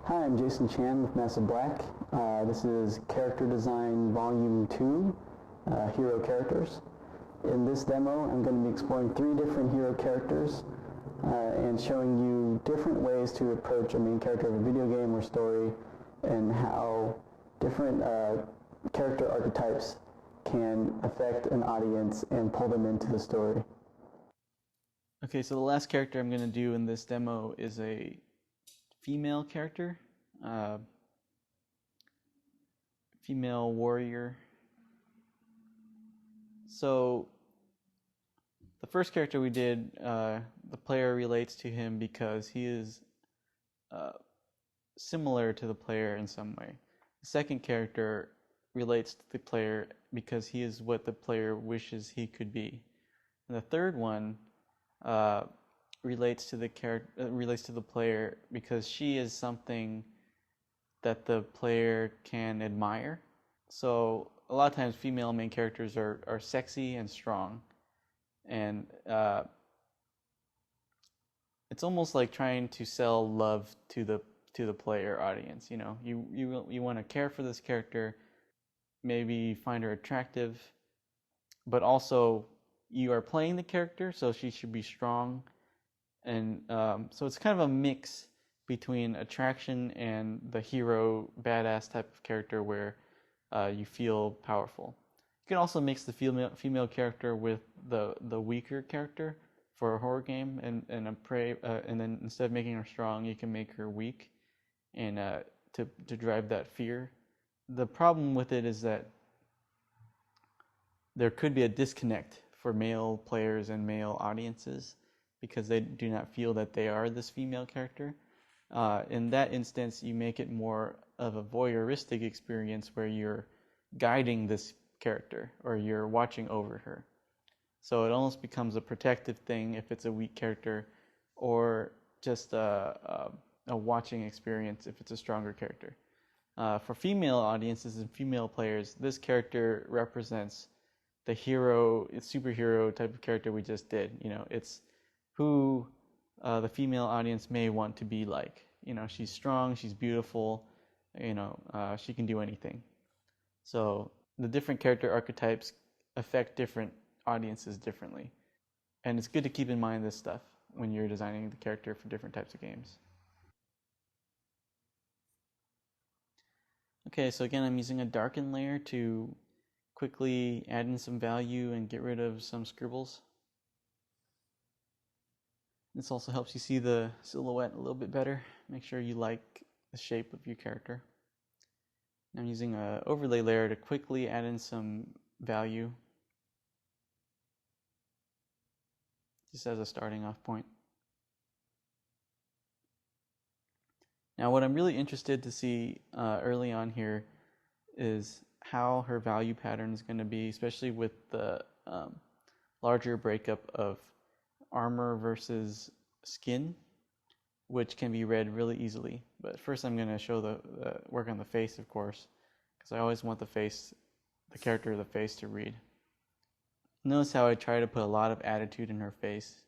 Hi, I'm Jason Chan with Massive Black. This is Character Design Volume 2, Hero Characters. In this demo, I'm going to be exploring 3 different hero characters and showing you different ways to approach a main character of a video game or story and how different character archetypes can affect an audience and pull them into the story. Okay, so the last character I'm going to do in this demo is a female character, female warrior. So the first character we did, the player relates to him because he is similar to the player in some way. The second character relates to the player because he is what the player wishes he could be. And the third one relates to the player because she is something that the player can admire. So a lot of times female main characters are sexy and strong, and it's almost like trying to sell love to the player audience. You know, you want to care for this character, maybe find her attractive, but also you are playing the character, so she should be strong. And so it's kind of a mix between attraction and the hero, badass type of character where you feel powerful. You can also mix the female character with the weaker character for a horror game, and then instead of making her strong, you can make her weak, and to drive that fear. The problem with it is that there could be a disconnect for male players and male audiences because they do not feel that they are this female character. In that instance, you make it more of a voyeuristic experience where you're guiding this character or you're watching over her. So it almost becomes a protective thing if it's a weak character, or just a watching experience if it's a stronger character. For female audiences and female players, this character represents the hero, superhero type of character we just did. You know, it's who the female audience may want to be like. You know, she's strong, she's beautiful, you know, she can do anything. So the different character archetypes affect different audiences differently. And it's good to keep in mind this stuff when you're designing the character for different types of games. Okay, so again, I'm using a darken layer to quickly add in some value and get rid of some scribbles. This also helps you see the silhouette a little bit better. Make sure you like the shape of your character. I'm using an overlay layer to quickly add in some value, just as a starting off point. Now what I'm really interested to see early on here is how her value pattern is going to be, especially with the larger breakup of armor versus skin, which can be read really easily. But first I'm going to show the work on the face, of course, because I always want the character of the face to read. Notice how I try to put a lot of attitude in her face.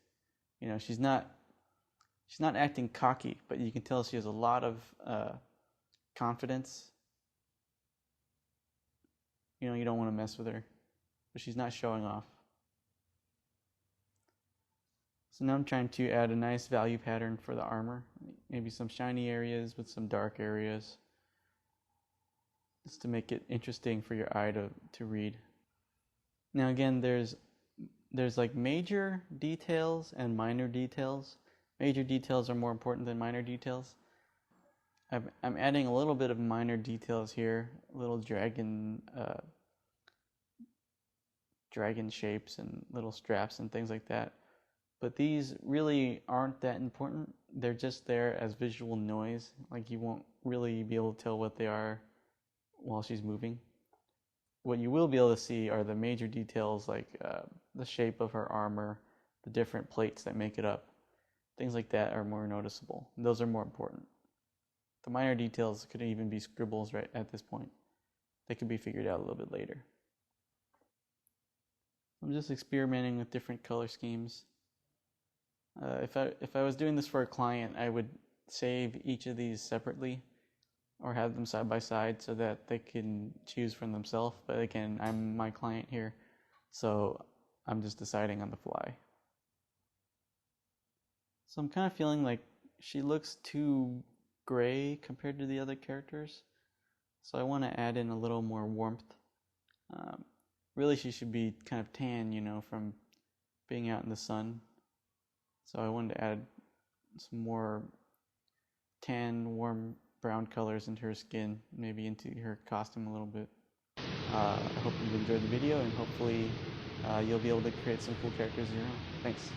You know, she's not acting cocky, but you can tell she has a lot of confidence. You know, you don't want to mess with her, but she's not showing off. So now I'm trying to add a nice value pattern for the armor. Maybe some shiny areas with some dark areas, just to make it interesting for your eye to read. Now again, there's like major details and minor details. Major details are more important than minor details. I'm adding a little bit of minor details here, little dragon shapes and little straps and things like that. But these really aren't that important. They're just there as visual noise. Like, you won't really be able to tell what they are while she's moving. What you will be able to see are the major details, like the shape of her armor, the different plates that make it up. Things like that are more noticeable. Those are more important. The minor details could even be scribbles right at this point. They could be figured out a little bit later. I'm just experimenting with different color schemes. If I was doing this for a client, I would save each of these separately or have them side by side so that they can choose from themselves. But again, I'm my client here, so I'm just deciding on the fly. So I'm kind of feeling like she looks too gray compared to the other characters. So I want to add in a little more warmth. Really, she should be kind of tan, you know, from being out in the sun. So I wanted to add some more tan, warm brown colors into her skin, maybe into her costume a little bit. I hope you enjoyed the video, and hopefully you'll be able to create some cool characters of your own. Thanks.